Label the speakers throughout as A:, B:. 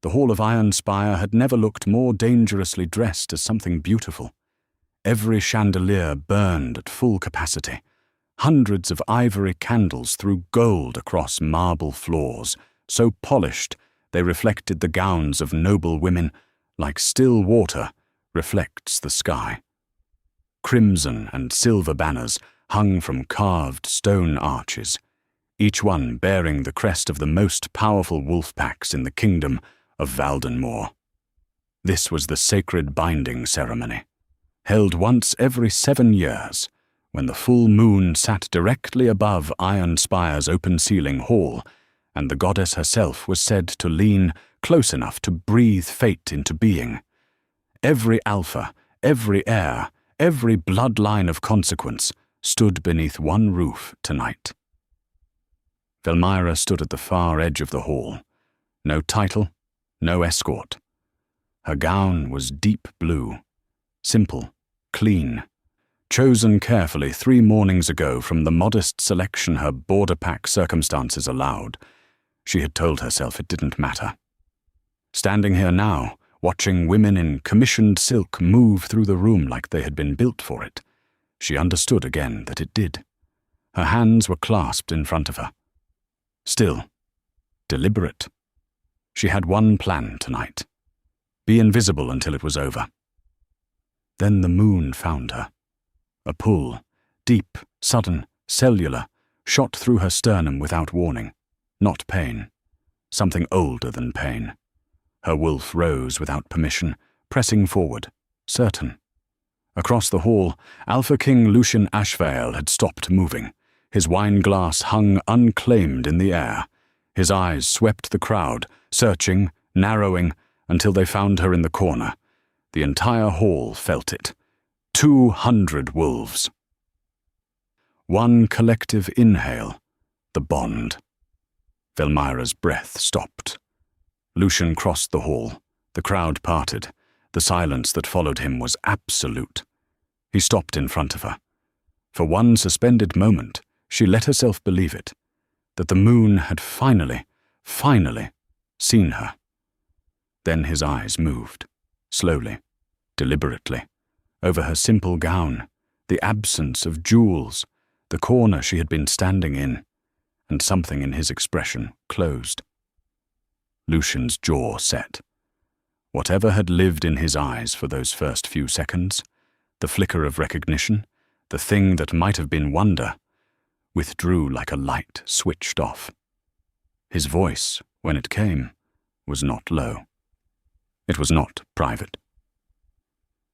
A: The Hall of Ironspire had never looked more dangerously dressed as something beautiful. Every chandelier burned at full capacity. Hundreds of ivory candles threw gold across marble floors, so polished they reflected the gowns of noble women like still water reflects the sky. Crimson and silver banners hung from carved stone arches, each one bearing the crest of the most powerful wolf packs in the kingdom of Valdenmoor. This was the sacred binding ceremony, held once every 7 years, when the full moon sat directly above Ironspire's open-ceiling hall, and the goddess herself was said to lean close enough to breathe fate into being. Every alpha, every heir, every bloodline of consequence stood beneath one roof tonight. Velmira stood at the far edge of the hall. No title, no escort. Her gown was deep blue, simple, clean, chosen carefully 3 mornings ago from the modest selection her border pack circumstances allowed. She had told herself it didn't matter. Standing here now, watching women in commissioned silk move through the room like they had been built for it, she understood again that it did. Her hands were clasped in front of her. Still, deliberate. She had one plan tonight: be invisible until it was over. Then the moon found her. A pull, deep, sudden, cellular, shot through her sternum without warning. Not pain. Something older than pain. Her wolf rose without permission, pressing forward, certain. Across the hall, Alpha King Lucien Ashvale had stopped moving. His wine glass hung unclaimed in the air. His eyes swept the crowd, searching, narrowing, until they found her in the corner. The entire hall felt it. 200 wolves. One collective inhale, the bond. Velmira's breath stopped. Lucien crossed the hall. The crowd parted. The silence that followed him was absolute. He stopped in front of her. For one suspended moment, she let herself believe it, that the moon had finally seen her. Then his eyes moved, slowly, deliberately, over her simple gown, the absence of jewels, the corner she had been standing in, and something in his expression closed. Lucien's jaw set. Whatever had lived in his eyes for those first few seconds, the flicker of recognition, the thing that might have been wonder, withdrew like a light switched off. His voice, when it came, was not low. It was not private.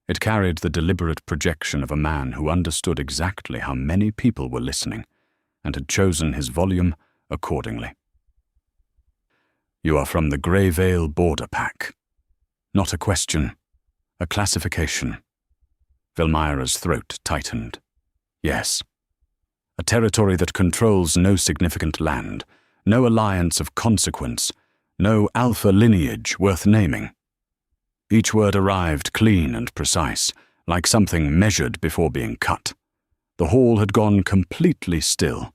A: It carried the deliberate projection of a man who understood exactly how many people were listening and had chosen his volume accordingly. You are from the Grey Vale border pack. Not a question, a classification. Velmira's throat tightened. Yes. A territory that controls no significant land, no alliance of consequence, no alpha lineage worth naming. Each word arrived clean and precise, like something measured before being cut. The hall had gone completely still.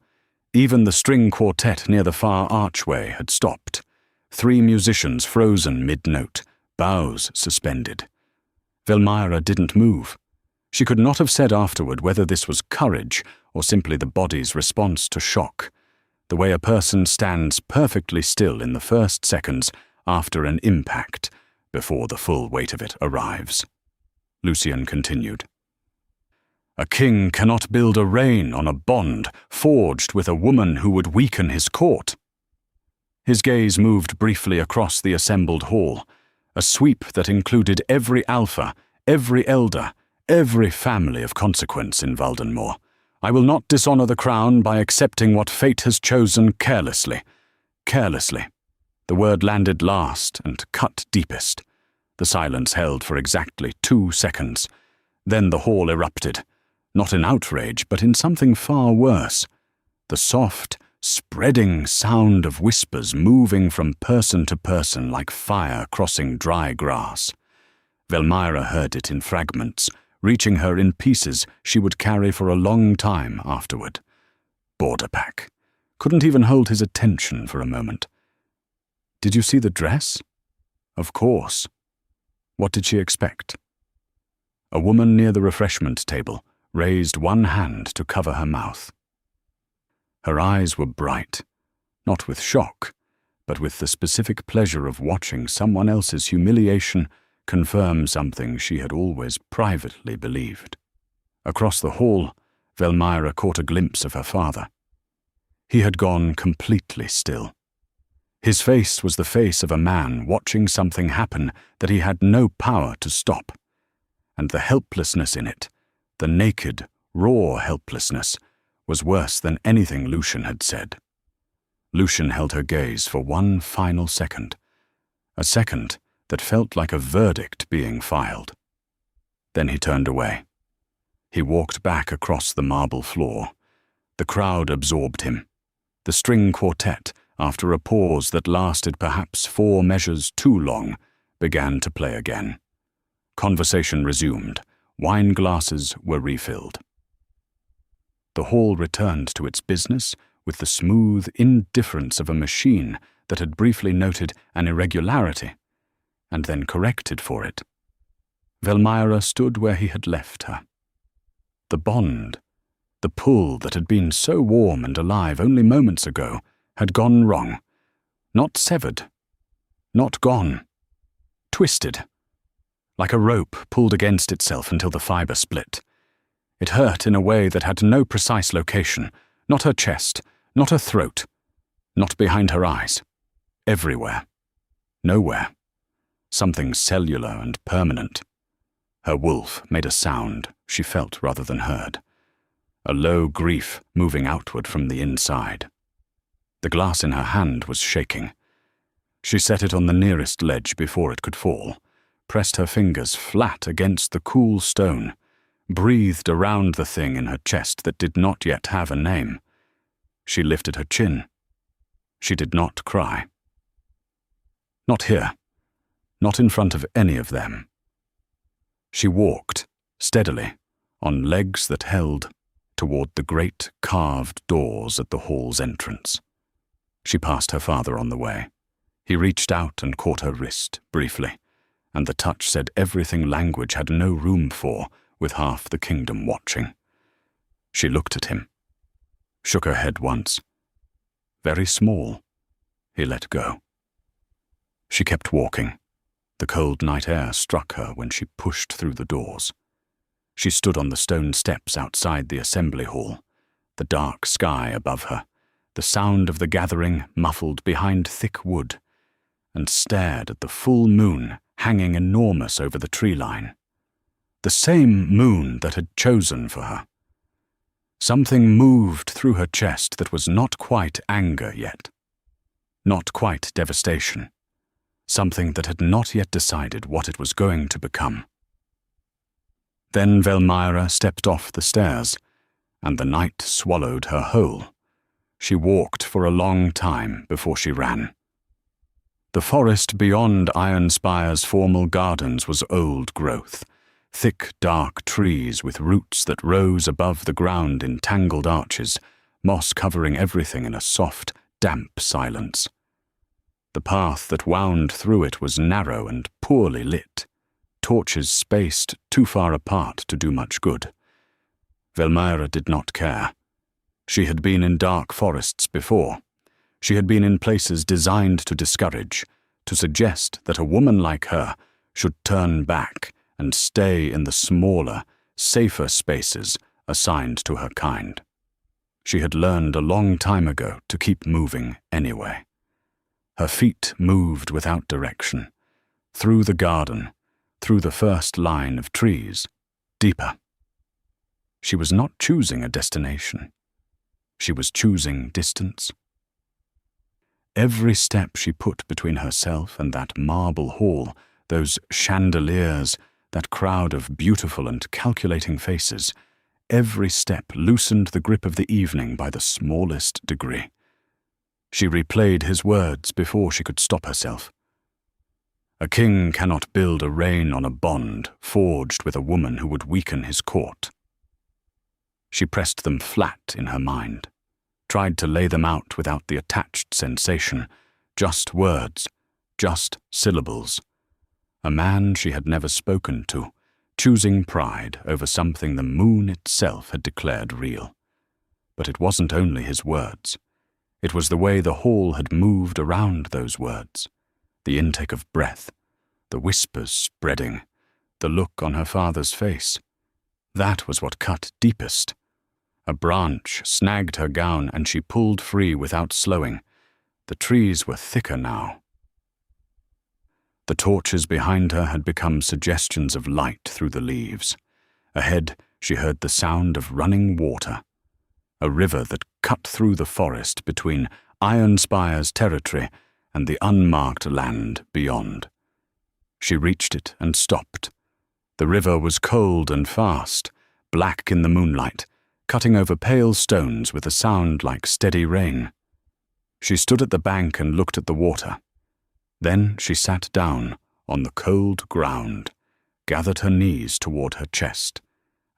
A: Even the string quartet near the far archway had stopped. 3 musicians frozen mid-note, bows suspended. Velmira didn't move. She could not have said afterward whether this was courage or simply the body's response to shock, the way a person stands perfectly still in the first seconds after an impact, before the full weight of it arrives. Lucien continued. A king cannot build a reign on a bond forged with a woman who would weaken his court. His gaze moved briefly across the assembled hall, a sweep that included every alpha, every elder, every family of consequence in Valdenmoor. I will not dishonor the crown by accepting what fate has chosen carelessly. Carelessly. The word landed last and cut deepest. The silence held for exactly 2 seconds. Then the hall erupted, not in outrage, but in something far worse. The soft, spreading sound of whispers moving from person to person like fire crossing dry grass. Velmira heard it in fragments, reaching her in pieces she would carry for a long time afterward. Border pack. Couldn't even hold his attention for a moment. Did you see the dress? Of course. What did she expect? A woman near the refreshment table raised one hand to cover her mouth. Her eyes were bright, not with shock, but with the specific pleasure of watching someone else's humiliation confirm something she had always privately believed. Across the hall, Velmira caught a glimpse of her father. He had gone completely still. His face was the face of a man watching something happen that he had no power to stop, and the helplessness in it, the naked, raw helplessness, was worse than anything Lucien had said. Lucien held her gaze for one final second, a second that felt like a verdict being filed. Then he turned away. He walked back across the marble floor. The crowd absorbed him. The string quartet, after a pause that lasted perhaps 4 measures too long, began to play again. Conversation resumed. Wine glasses were refilled. The hall returned to its business with the smooth indifference of a machine that had briefly noted an irregularity and then corrected for it. Velmira stood where he had left her. The bond, the pull that had been so warm and alive only moments ago, had gone wrong. Not severed. Not gone. Twisted. Like a rope pulled against itself until the fibre split. It hurt in a way that had no precise location, not her chest, not her throat, not behind her eyes. Everywhere. Nowhere. Something cellular and permanent. Her wolf made a sound she felt rather than heard. A low grief moving outward from the inside. The glass in her hand was shaking. She set it on the nearest ledge before it could fall, pressed her fingers flat against the cool stone, breathed around the thing in her chest that did not yet have a name. She lifted her chin. She did not cry. Not here. Not in front of any of them. She walked, steadily, on legs that held, toward the great carved doors at the hall's entrance. She passed her father on the way. He reached out and caught her wrist, briefly, and the touch said everything language had no room for, with half the kingdom watching. She looked at him, shook her head once. Very small. He let go. She kept walking. The cold night air struck her when she pushed through the doors. She stood on the stone steps outside the assembly hall, the dark sky above her, the sound of the gathering muffled behind thick wood, and stared at the full moon hanging enormous over the tree line. The same moon that had chosen for her. Something moved through her chest that was not quite anger yet. Not quite devastation. Something that had not yet decided what it was going to become. Then Velmira stepped off the stairs, and the night swallowed her whole. She walked for a long time before she ran. The forest beyond Ironspire's formal gardens was old growth, thick dark trees with roots that rose above the ground in tangled arches, moss covering everything in a soft, damp silence. The path that wound through it was narrow and poorly lit, torches spaced too far apart to do much good. Velmira did not care. She had been in dark forests before. She had been in places designed to discourage, to suggest that a woman like her should turn back and stay in the smaller, safer spaces assigned to her kind. She had learned a long time ago to keep moving anyway. Her feet moved without direction, through the garden, through the first line of trees, deeper. She was not choosing a destination. She was choosing distance. Every step she put between herself and that marble hall, those chandeliers, that crowd of beautiful and calculating faces, every step loosened the grip of the evening by the smallest degree. She replayed his words before she could stop herself. A king cannot build a reign on a bond forged with a woman who would weaken his court. She pressed them flat in her mind, tried to lay them out without the attached sensation, just words, just syllables. A man she had never spoken to, choosing pride over something the moon itself had declared real. But it wasn't only his words. It was the way the hall had moved around those words, the intake of breath, the whispers spreading, the look on her father's face. That was what cut deepest. A branch snagged her gown and she pulled free without slowing. The trees were thicker now. The torches behind her had become suggestions of light through the leaves. Ahead, she heard the sound of running water, a river that cut through the forest between Ironspire's territory and the unmarked land beyond. She reached it and stopped. The river was cold and fast, black in the moonlight, cutting over pale stones with a sound like steady rain. She stood at the bank and looked at the water. Then she sat down on the cold ground, gathered her knees toward her chest,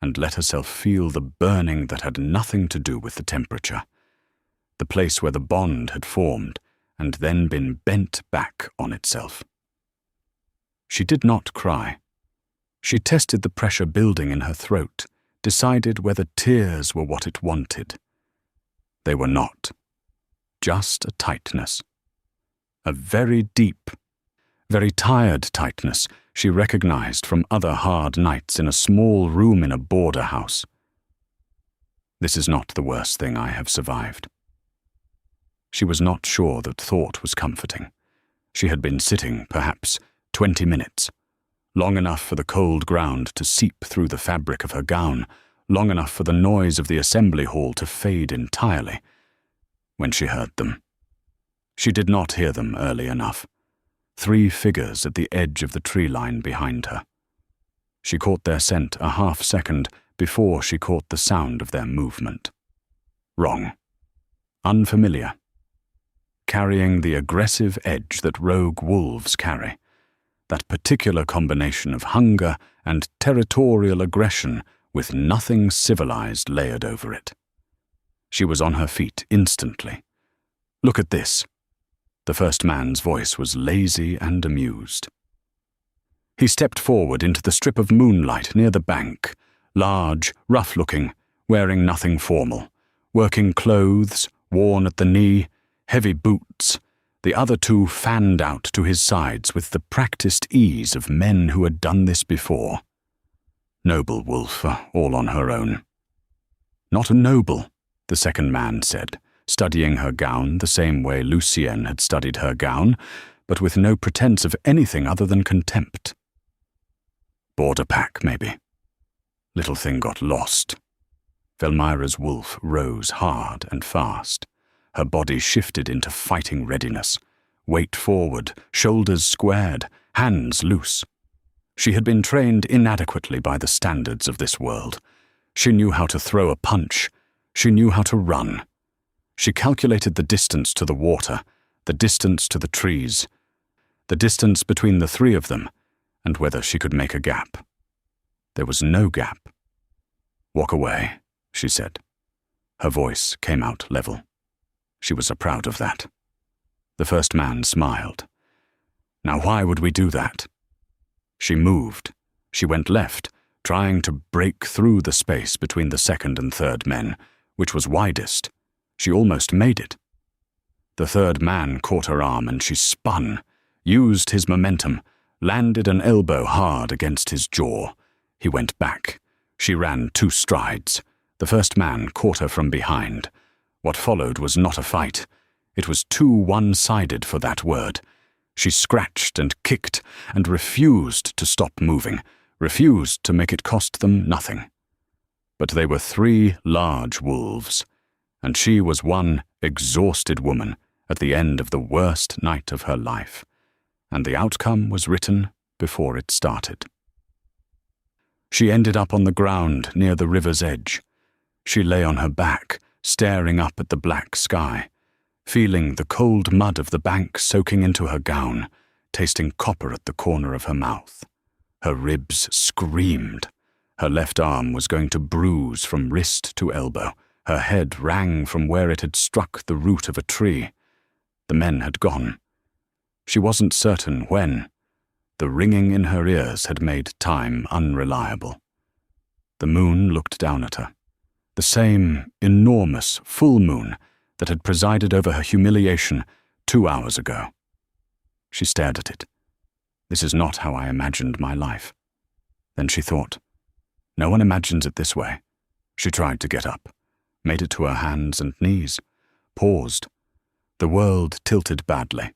A: and let herself feel the burning that had nothing to do with the temperature, the place where the bond had formed and then been bent back on itself. She did not cry. She tested the pressure building in her throat, decided whether tears were what it wanted. They were not. Just a tightness. A very deep, very tired tightness she recognized from other hard nights in a small room in a border house. This is not the worst thing I have survived. She was not sure that thought was comforting. She had been sitting, perhaps, 20 minutes. Long enough for the cold ground to seep through the fabric of her gown, long enough for the noise of the assembly hall to fade entirely, when she heard them. She did not hear them early enough. 3 figures at the edge of the tree line behind her. She caught their scent a half-second before she caught the sound of their movement. Wrong. Unfamiliar. Carrying the aggressive edge that rogue wolves carry. That particular combination of hunger and territorial aggression with nothing civilized layered over it. She was on her feet instantly. Look at this. The first man's voice was lazy and amused. He stepped forward into the strip of moonlight near the bank, large, rough-looking, wearing nothing formal, working clothes, worn at the knee, heavy boots. The other 2 fanned out to his sides with the practiced ease of men who had done this before. Noble wolf, all on her own. Not a noble, the second man said, studying her gown the same way Lucien had studied her gown, but with no pretense of anything other than contempt. Border pack, maybe. Little thing got lost. Velmira's wolf rose hard and fast. Her body shifted into fighting readiness, weight forward, shoulders squared, hands loose. She had been trained inadequately by the standards of this world. She knew how to throw a punch. She knew how to run. She calculated the distance to the water, the distance to the trees, the distance between the 3 of them, and whether she could make a gap. There was no gap. Walk away, she said. Her voice came out level. She was proud of that. The first man smiled. Now why would we do that? She moved. She went left, trying to break through the space between the second and third men, which was widest. She almost made it. The third man caught her arm and she spun, used his momentum, landed an elbow hard against his jaw. He went back. She ran 2 strides. The first man caught her from behind. What followed was not a fight. It was too one-sided for that word. She scratched and kicked and refused to stop moving, refused to make it cost them nothing. But they were 3 large wolves, and she was one exhausted woman at the end of the worst night of her life, and the outcome was written before it started. She ended up on the ground near the river's edge. She lay on her back, staring up at the black sky, feeling the cold mud of the bank soaking into her gown, tasting copper at the corner of her mouth. Her ribs screamed. Her left arm was going to bruise from wrist to elbow. Her head rang from where it had struck the root of a tree. The men had gone. She wasn't certain when. The ringing in her ears had made time unreliable. The moon looked down at her. The same enormous full moon that had presided over her humiliation 2 hours ago. She stared at it. This is not how I imagined my life. Then she thought, no one imagines it this way. She tried to get up, made it to her hands and knees, paused. The world tilted badly.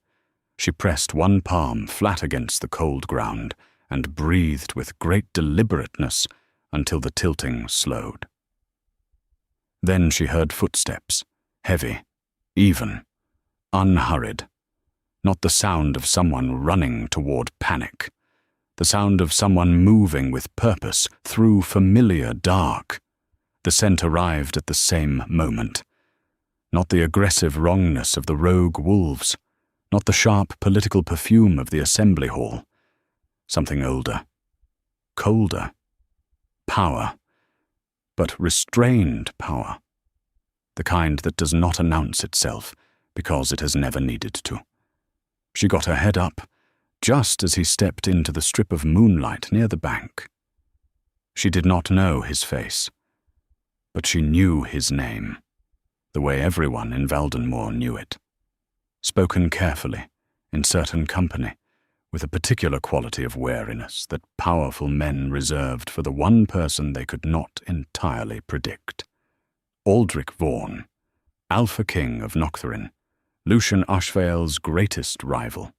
A: She pressed one palm flat against the cold ground and breathed with great deliberateness until the tilting slowed. Then she heard footsteps, heavy, even, unhurried. Not the sound of someone running toward panic. The sound of someone moving with purpose through familiar dark. The scent arrived at the same moment. Not the aggressive wrongness of the rogue wolves. Not the sharp political perfume of the assembly hall. Something older. Colder. Power. But restrained power. The kind that does not announce itself because it has never needed to. She got her head up, just as he stepped into the strip of moonlight near the bank. She did not know his face, but she knew his name, the way everyone in Valdenmoor knew it. Spoken carefully, in certain company, with a particular quality of wariness that powerful men reserved for the one person they could not entirely predict. Aldric Vorne, Alpha King of Noctherin, Lucien Ashvael's greatest rival.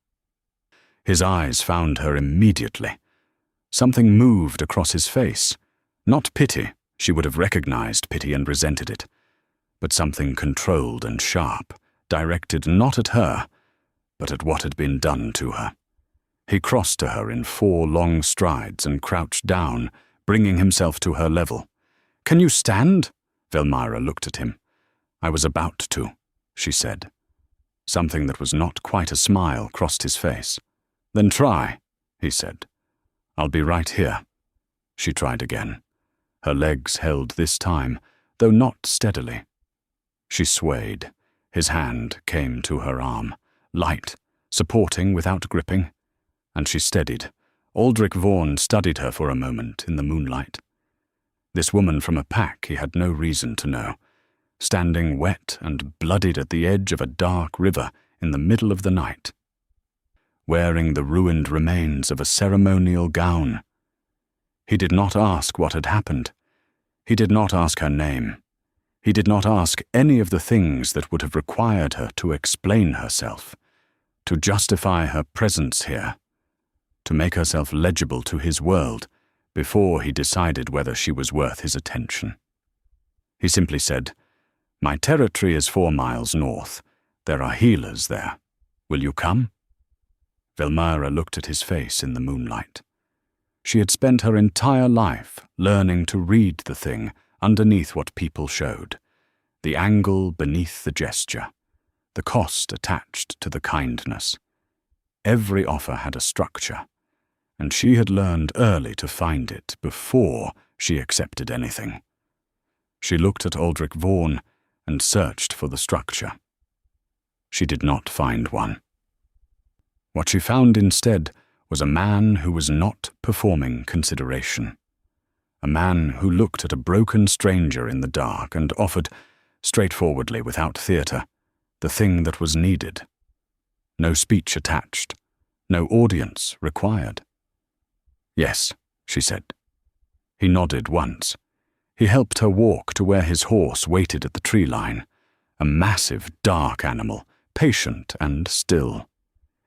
A: His eyes found her immediately. Something moved across his face. Not pity, she would have recognized pity and resented it, but something controlled and sharp, directed not at her, but at what had been done to her. He crossed to her in 4 long strides and crouched down, bringing himself to her level. "Can you stand?" Velmira looked at him. "I was about to," she said. Something that was not quite a smile crossed his face. "Then try," he said. "I'll be right here." She tried again. Her legs held this time, though not steadily. She swayed. His hand came to her arm, light, supporting without gripping, and she steadied. Aldric Vorne studied her for a moment in the moonlight. This woman from a pack he had no reason to know, standing wet and bloodied at the edge of a dark river in the middle of the night, wearing the ruined remains of a ceremonial gown. He did not ask what had happened. He did not ask her name. He did not ask any of the things that would have required her to explain herself, to justify her presence here, to make herself legible to his world before he decided whether she was worth his attention. He simply said, "My territory is 4 miles north. There are healers there. Will you come?" Velmira looked at his face in the moonlight. She had spent her entire life learning to read the thing underneath what people showed, the angle beneath the gesture, the cost attached to the kindness. Every offer had a structure, and she had learned early to find it before she accepted anything. She looked at Aldric Vorne and searched for the structure. She did not find one. What she found instead was a man who was not performing consideration. A man who looked at a broken stranger in the dark and offered, straightforwardly without theatre, the thing that was needed. No speech attached, no audience required. "Yes," she said. He nodded once. He helped her walk to where his horse waited at the tree line, a massive, dark animal, patient and still.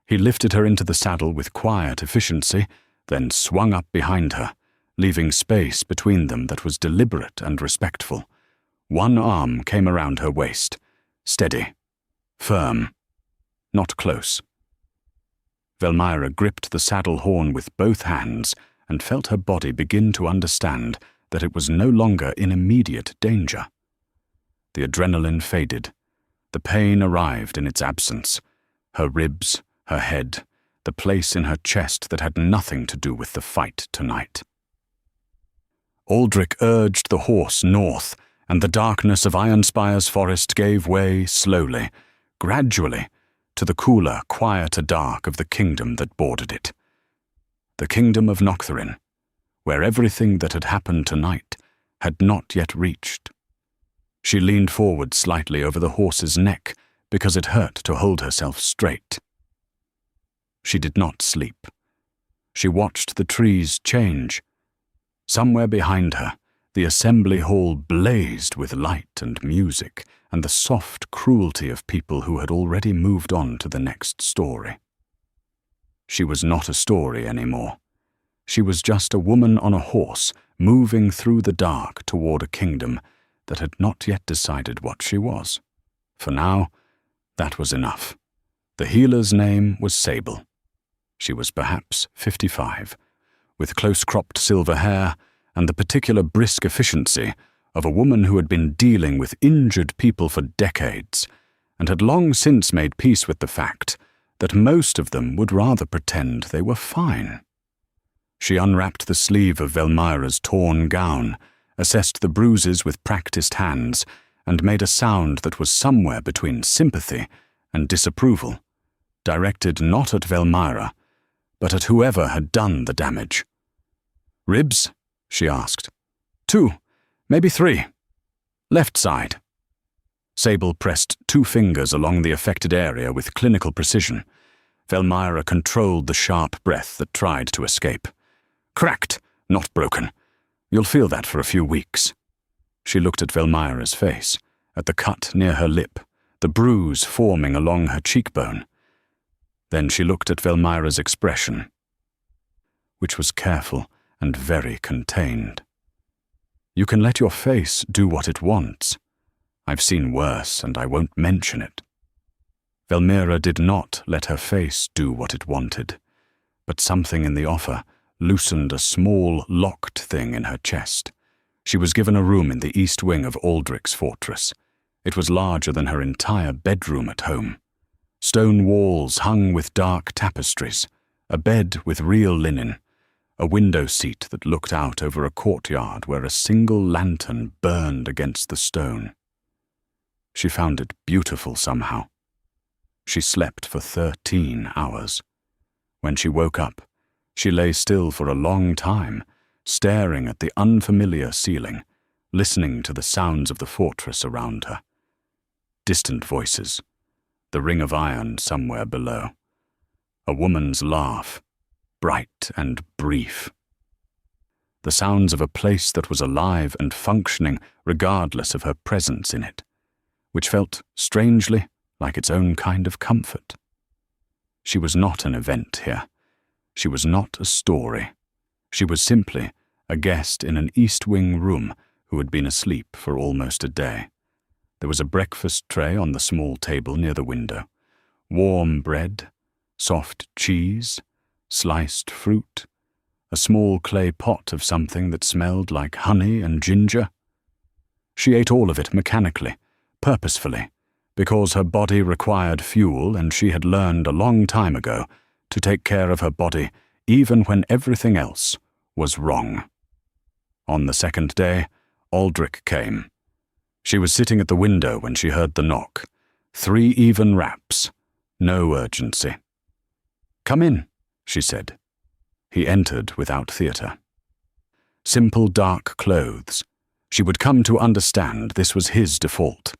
A: He lifted her into the saddle with quiet efficiency, then swung up behind her, leaving space between them that was deliberate and respectful. One arm came around her waist, steady, firm, not close. Velmira gripped the saddle horn with both hands and felt her body begin to understand that it was no longer in immediate danger. The adrenaline faded. The pain arrived in its absence. Her ribs, her head, the place in her chest that had nothing to do with the fight tonight. Aldric urged the horse north, and the darkness of Ironspire's forest gave way slowly, gradually, to the cooler, quieter dark of the kingdom that bordered it. The kingdom of Noctherin, where everything that had happened tonight had not yet reached. She leaned forward slightly over the horse's neck because it hurt to hold herself straight. She did not sleep. She watched the trees change. Somewhere behind her, the assembly hall blazed with light and music and the soft cruelty of people who had already moved on to the next story. She was not a story anymore. She was just a woman on a horse moving through the dark toward a kingdom that had not yet decided what she was. For now, that was enough. The healer's name was Sable. She was perhaps 55, with close-cropped silver hair and the particular brisk efficiency of a woman who had been dealing with injured people for decades and had long since made peace with the fact that most of them would rather pretend they were fine. She unwrapped the sleeve of Velmira's torn gown, assessed the bruises with practiced hands, and made a sound that was somewhere between sympathy and disapproval, directed not at Velmira, but at whoever had done the damage. "Ribs?" she asked. "2, maybe 3. Left side." Sable pressed 2 fingers along the affected area with clinical precision. Velmira controlled the sharp breath that tried to escape. "Cracked, not broken. You'll feel that for a few weeks." She looked at Velmira's face, at the cut near her lip, the bruise forming along her cheekbone. Then she looked at Velmira's expression, which was careful and very contained. "You can let your face do what it wants. I've seen worse, and I won't mention it." Velmira did not let her face do what it wanted, but something in the offer loosened a small, locked thing in her chest. She was given a room in the east wing of Aldric's fortress. It was larger than her entire bedroom at home. Stone walls hung with dark tapestries, a bed with real linen, a window seat that looked out over a courtyard where a single lantern burned against the stone. She found it beautiful somehow. She slept for 13 hours. When she woke up, she lay still for a long time, staring at the unfamiliar ceiling, listening to the sounds of the fortress around her. Distant voices, the ring of iron somewhere below. A woman's laugh, bright and brief. The sounds of a place that was alive and functioning regardless of her presence in it, which felt strangely like its own kind of comfort. She was not an event here. She was not a story. She was simply a guest in an East Wing room who had been asleep for almost a day. There was a breakfast tray on the small table near the window, warm bread, soft cheese, sliced fruit, a small clay pot of something that smelled like honey and ginger. She ate all of it mechanically, purposefully, because her body required fuel and she had learned a long time ago to take care of her body even when everything else was wrong. On the second day, Aldric came. She was sitting at the window when she heard the knock. 3 even raps. No urgency. "Come in," she said. He entered without theatre. Simple dark clothes. She would come to understand this was his default.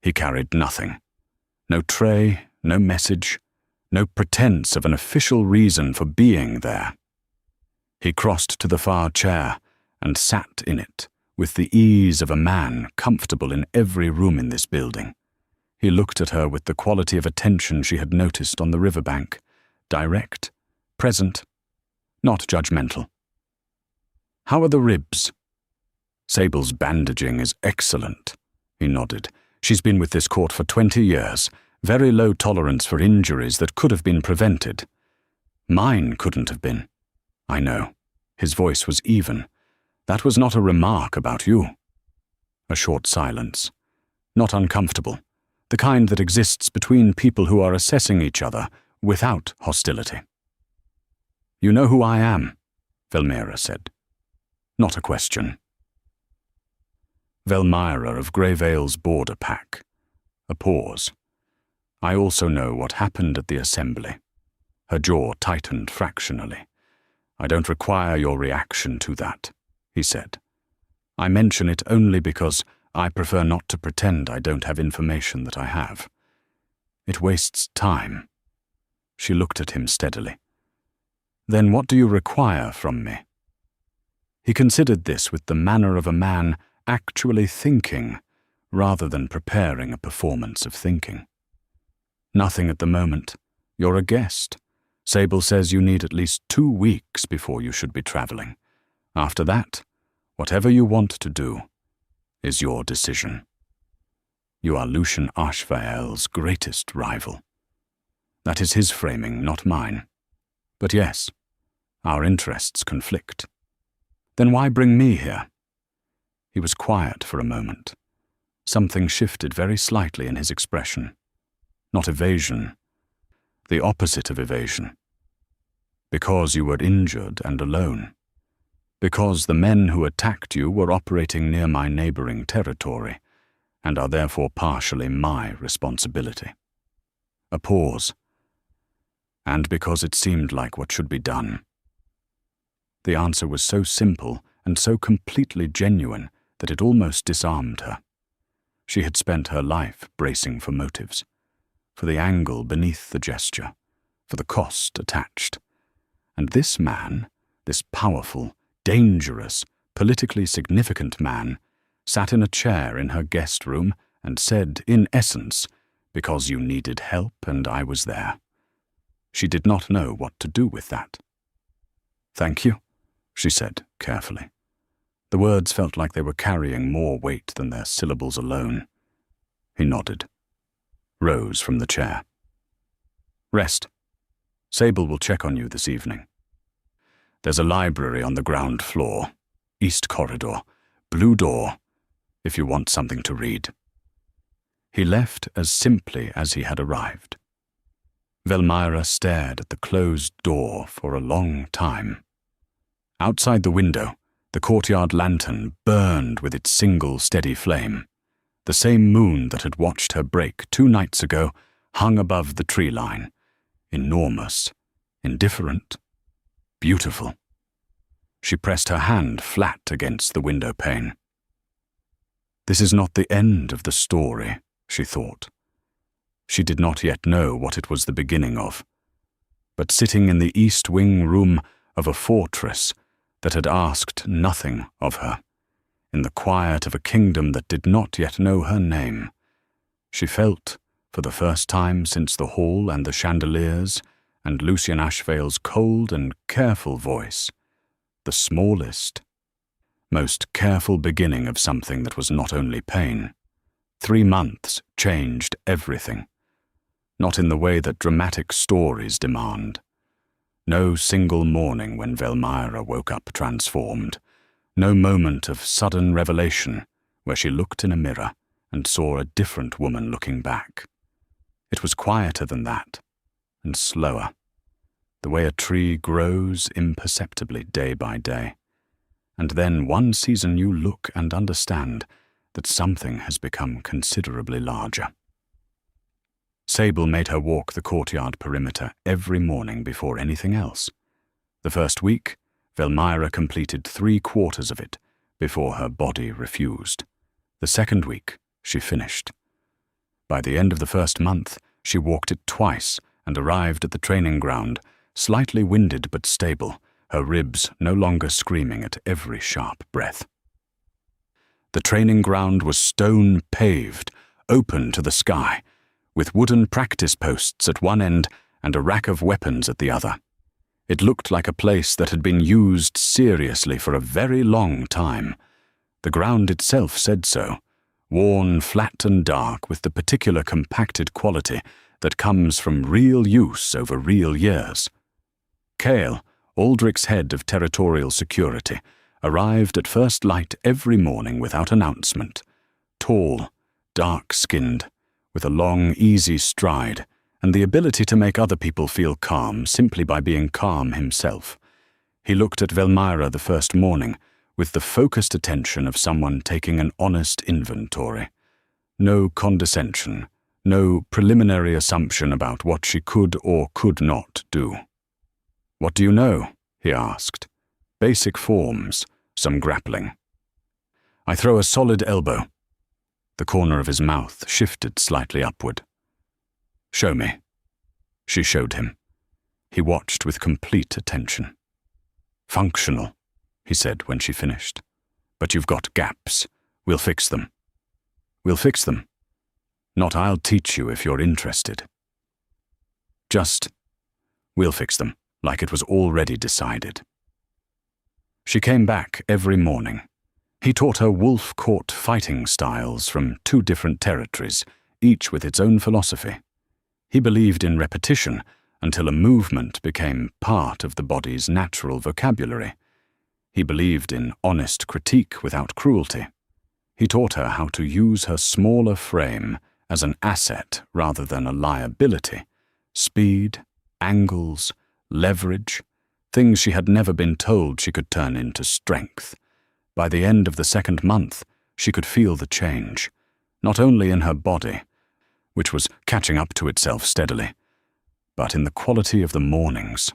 A: He carried nothing. No tray, no message, no pretense of an official reason for being there. He crossed to the far chair and sat in it with the ease of a man comfortable in every room in this building. He looked at her with the quality of attention she had noticed on the riverbank, direct, present, not judgmental. "How are the ribs?" "Sable's bandaging is excellent," he nodded. "She's been with this court for 20 years. Very low tolerance for injuries that could have been prevented. Mine couldn't have been." "I know." His voice was even. "That was not a remark about you." A short silence. Not uncomfortable. The kind that exists between people who are assessing each other without hostility. "You know who I am," Velmira said. Not a question. Velmira of Greyvale's border pack. A pause. I also know what happened at the assembly. Her jaw tightened fractionally. I don't require your reaction to that, he said. I mention it only because I prefer not to pretend I don't have information that I have. It wastes time. She looked at him steadily. Then what do you require from me? He considered this with the manner of a man actually thinking, rather than preparing a performance of thinking. Nothing at the moment. You're a guest. Sable says you need at least 2 weeks before you should be traveling. After that, whatever you want to do is your decision. You are Lucien Ashvael's greatest rival. That is his framing, not mine. But yes, our interests conflict. Then why bring me here? He was quiet for a moment. Something shifted very slightly in his expression. Not evasion. The opposite of evasion. Because you were injured and alone. Because the men who attacked you were operating near my neighboring territory, and are therefore partially my responsibility. A pause. And because it seemed like what should be done. The answer was so simple and so completely genuine that it almost disarmed her. She had spent her life bracing for motives, for the angle beneath the gesture, for the cost attached. And this man, this powerful, dangerous, politically significant man, sat in a chair in her guest room and said, in essence, because you needed help and I was there. She did not know what to do with that. Thank you, she said carefully. The words felt like they were carrying more weight than their syllables alone. He nodded, rose from the chair. Rest. Sable will check on you this evening. There's a library on the ground floor, east corridor, blue door, if you want something to read. He left as simply as he had arrived. Velmira stared at the closed door for a long time. Outside the window, the courtyard lantern burned with its single steady flame. The same moon that had watched her break 2 nights ago hung above the tree line, enormous, indifferent, beautiful. She pressed her hand flat against the window pane. This is not the end of the story, she thought. She did not yet know what it was the beginning of. But sitting in the east wing room of a fortress that had asked nothing of her, in the quiet of a kingdom that did not yet know her name, she felt, for the first time since the hall and the chandeliers and Lucien Ashvael's cold and careful voice, the smallest, most careful beginning of something that was not only pain. 3 months changed everything, not in the way that dramatic stories demand. No single morning when Velmira woke up transformed, no moment of sudden revelation where she looked in a mirror and saw a different woman looking back. It was quieter than that, and slower, the way a tree grows imperceptibly day by day. And then one sees a new look and understand that something has become considerably larger. Sable made her walk the courtyard perimeter every morning before anything else. The first week, Velmira completed 3/4 of it before her body refused. The second week, she finished. By the end of the first month, she walked it twice and arrived at the training ground, slightly winded but stable, her ribs no longer screaming at every sharp breath. The training ground was stone-paved, open to the sky, with wooden practice posts at one end and a rack of weapons at the other. It looked like a place that had been used seriously for a very long time. The ground itself said so, worn flat and dark with the particular compacted quality that comes from real use over real years. Cale, Aldric's head of territorial security, arrived at first light every morning without announcement, tall, dark-skinned, with a long, easy stride, and the ability to make other people feel calm simply by being calm himself. He looked at Velmira the first morning with the focused attention of someone taking an honest inventory. No condescension, No preliminary assumption about what she could or could not do. "What do you know?" he asked. "Basic forms, some grappling." "I throw a solid elbow." The corner of his mouth shifted slightly upward. "Show me." She showed him. He watched with complete attention. "Functional," he said when she finished. "But you've got gaps. We'll fix them." "We'll fix them." "Not I'll teach you if you're interested." "Just, we'll fix them, like it was already decided." She came back every morning. He taught her wolf-caught fighting styles from 2 different territories, each with its own philosophy. He believed in repetition until a movement became part of the body's natural vocabulary. He believed in honest critique without cruelty. He taught her how to use her smaller frame as an asset rather than a liability. Speed, angles, leverage, things she had never been told she could turn into strength. By the end of the 2nd month, she could feel the change, not only in her body, which was catching up to itself steadily, but in the quality of the mornings.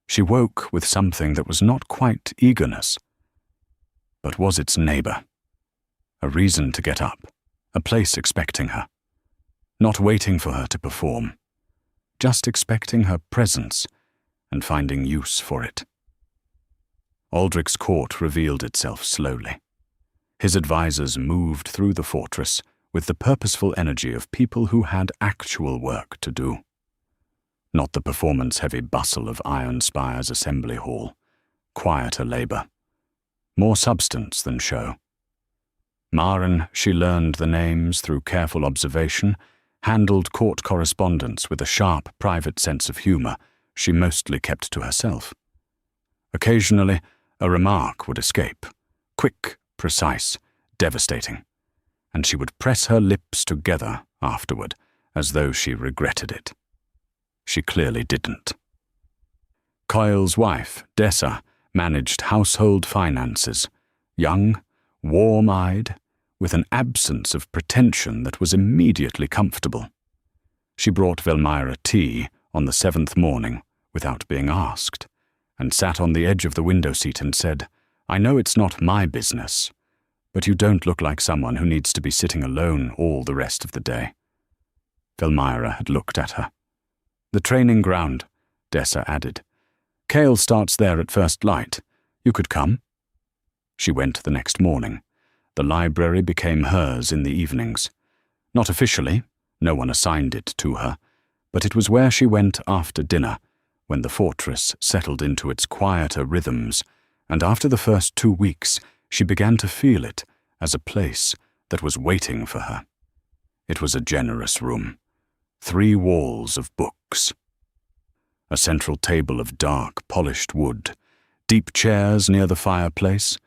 A: She woke with something that was not quite eagerness, but was its neighbor. A reason to get up, a place expecting her. Not waiting for her to perform, just expecting her presence and finding use for it. Aldric's court revealed itself slowly. His advisors moved through the fortress with the purposeful energy of people who had actual work to do. Not the performance-heavy bustle of Ironspire's assembly hall. Quieter labor. More substance than show. Maren, she learned the names through careful observation, handled court correspondence with a sharp, private sense of humor she mostly kept to herself. Occasionally, a remark would escape. Quick, precise, devastating. And she would press her lips together afterward, as though she regretted it. She clearly didn't. Coyle's wife, Dessa, managed household finances, young, warm-eyed, with an absence of pretension that was immediately comfortable. She brought Velmira tea on the 7th morning without being asked, and sat on the edge of the window seat and said, "I know it's not my business, but you don't look like someone who needs to be sitting alone all the rest of the day." Velmira had looked at her. "The training ground," Dessa added. "Kale starts there at first light. You could come." She went the next morning. The library became hers in the evenings. Not officially, no one assigned it to her, but it was where she went after dinner, when the fortress settled into its quieter rhythms, and after the first 2 weeks, she began to feel it as a place that was waiting for her. It was a generous room. 3 walls of books. A central table of dark, polished wood, deep chairs near the fireplace,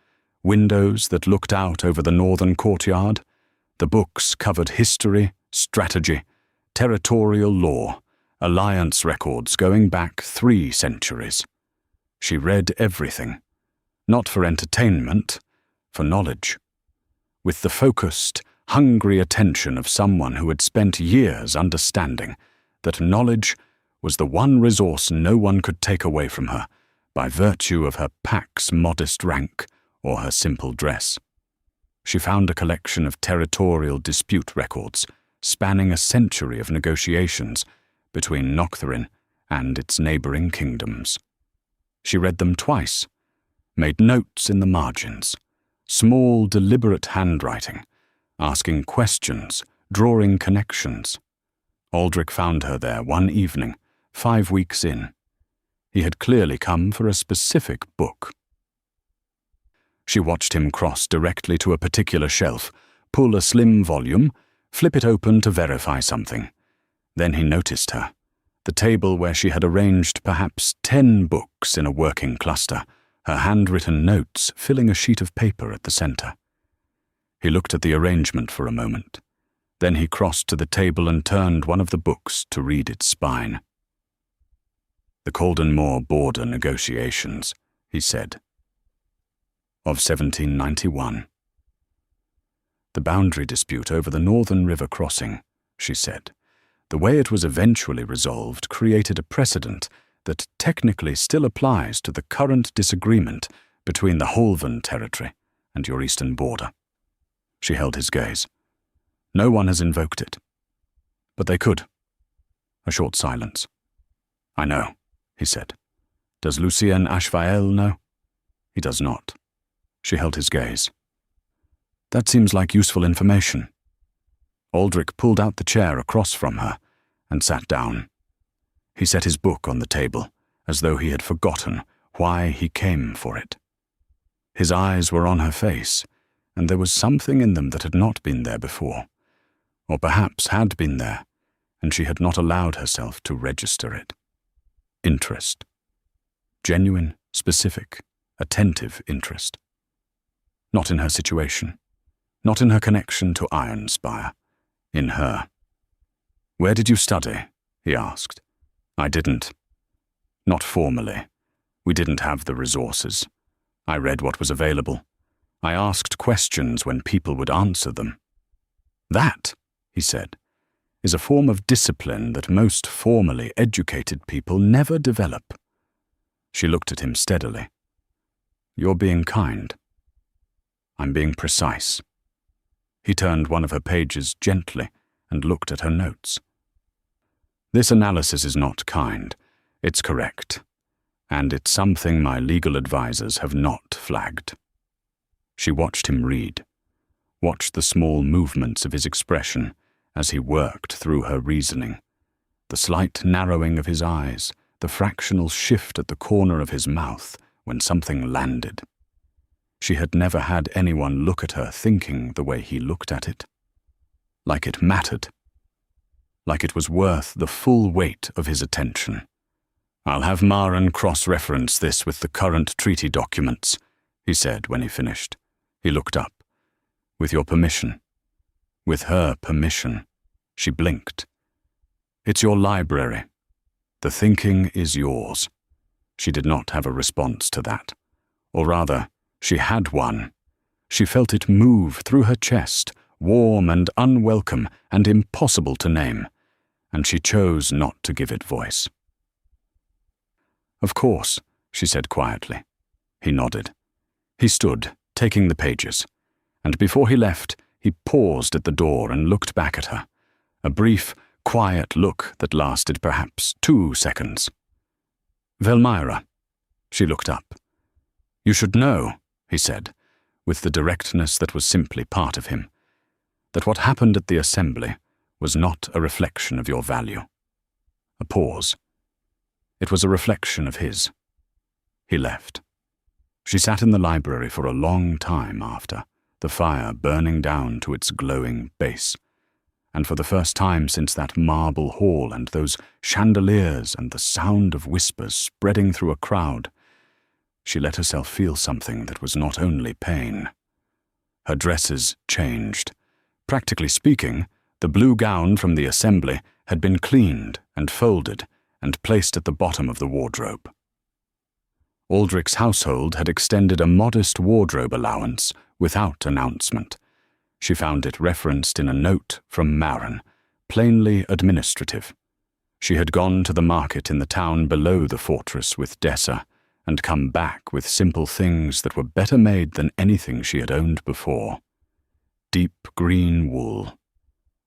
A: windows that looked out over the northern courtyard. The books covered history, strategy, territorial law, alliance records going back 3 centuries. She read everything, not for entertainment, for knowledge, with the focused, hungry attention of someone who had spent years understanding that knowledge was the one resource no one could take away from her by virtue of her pack's modest rank or her simple dress. She found a collection of territorial dispute records spanning a century of negotiations between Noctherin and its neighboring kingdoms. She read them twice, made notes in the margins, small, deliberate handwriting, asking questions, drawing connections. Aldric found her there one evening, 5 weeks in. He had clearly come for a specific book. She watched him cross directly to a particular shelf, pull a slim volume, flip it open to verify something. Then he noticed her, the table where she had arranged perhaps 10 books in a working cluster, her handwritten notes filling a sheet of paper at the center. He looked at the arrangement for a moment. Then he crossed to the table and turned one of the books to read its spine. "The Calden-Moor border negotiations," he said. Of 1791. The boundary dispute over the northern river crossing she said. The way it was eventually resolved created a precedent that technically still applies to the current disagreement between the Holven territory and your eastern border. She held his gaze. No one has invoked it. But they could. A short silence. I know, he said. Does Lucien Ashvael know? He does not. She held his gaze. That seems like useful information. Aldric pulled out the chair across from her and sat down. He set his book on the table, as though he had forgotten why he came for it. His eyes were on her face, and there was something in them that had not been there before, or perhaps had been there, and she had not allowed herself to register it. Interest. Genuine, specific, attentive interest. Not in her situation, not in her connection to Ironspire, in her. Where did you study? He asked. I didn't. Not formally. We didn't have the resources. I read what was available. I asked questions when people would answer them. That, he said, is a form of discipline that most formally educated people never develop. She looked at him steadily. You're being kind. I'm being precise. He turned one of her pages gently and looked at her notes. This analysis is not kind. It's correct. And it's something my legal advisors have not flagged. She watched him read, watched the small movements of his expression as he worked through her reasoning, the slight narrowing of his eyes, the fractional shift at the corner of his mouth when something landed. She had never had anyone look at her thinking the way he looked at it. Like it mattered. Like it was worth the full weight of his attention. I'll have Maren cross-reference this with the current treaty documents, he said when he finished. He looked up. With your permission. With her permission. She blinked. It's your library. The thinking is yours. She did not have a response to that. Or rather, she had one. She felt it move through her chest, warm and unwelcome and impossible to name, and she chose not to give it voice. Of course, she said quietly. He nodded. He stood, taking the pages, and before he left, he paused at the door and looked back at her, a brief, quiet look that lasted perhaps 2 seconds. Velmira. She looked up. You should know, he said, with the directness that was simply part of him, that what happened at the assembly was not a reflection of your value. A pause. It was a reflection of his. He left. She sat in the library for a long time after, the fire burning down to its glowing base, and for the first time since that marble hall and those chandeliers and the sound of whispers spreading through a crowd, she let herself feel something that was not only pain. Her dresses changed. Practically speaking, the blue gown from the assembly had been cleaned and folded and placed at the bottom of the wardrobe. Aldric's household had extended a modest wardrobe allowance without announcement. She found it referenced in a note from Maren, plainly administrative. She had gone to the market in the town below the fortress with Dessa, and come back with simple things that were better made than anything she had owned before. Deep green wool,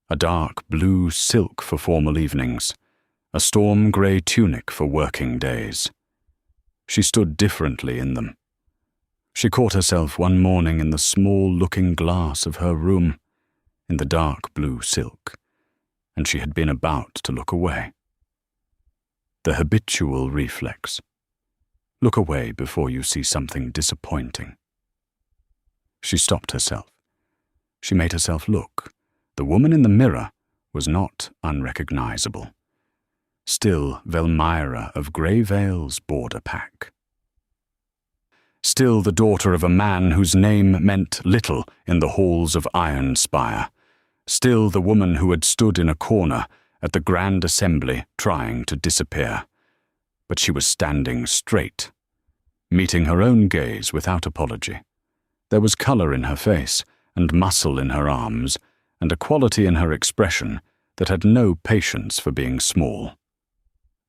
A: a dark blue silk for formal evenings, a storm grey tunic for working days. She stood differently in them. She caught herself one morning in the small looking glass of her room, in the dark blue silk, and she had been about to look away. The habitual reflex. Look away before you see something disappointing. She stopped herself. She made herself look. The woman in the mirror was not unrecognizable. Still Velmira of Grey Vale's border pack. Still the daughter of a man whose name meant little in the halls of Ironspire. Still the woman who had stood in a corner at the Grand Assembly trying to disappear. But she was standing straight, meeting her own gaze without apology. There was colour in her face, and muscle in her arms, and a quality in her expression that had no patience for being small.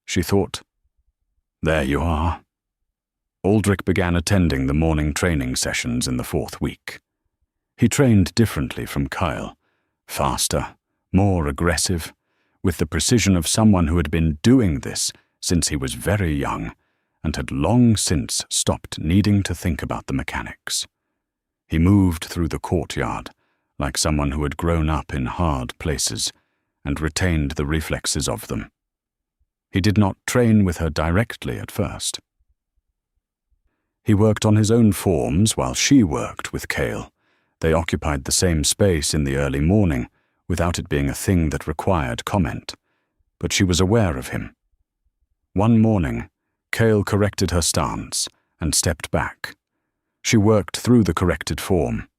A: She thought, "There you are." Aldric began attending the morning training sessions in the 4th week. He trained differently from Kyle, faster, more aggressive, with the precision of someone who had been doing this since he was very young and had long since stopped needing to think about the mechanics. He moved through the courtyard like someone who had grown up in hard places and retained the reflexes of them. He did not train with her directly at first. He worked on his own forms while she worked with Kale. They occupied the same space in the early morning without it being a thing that required comment, but she was aware of him. One morning, Kale corrected her stance and stepped back. She worked through the corrected form,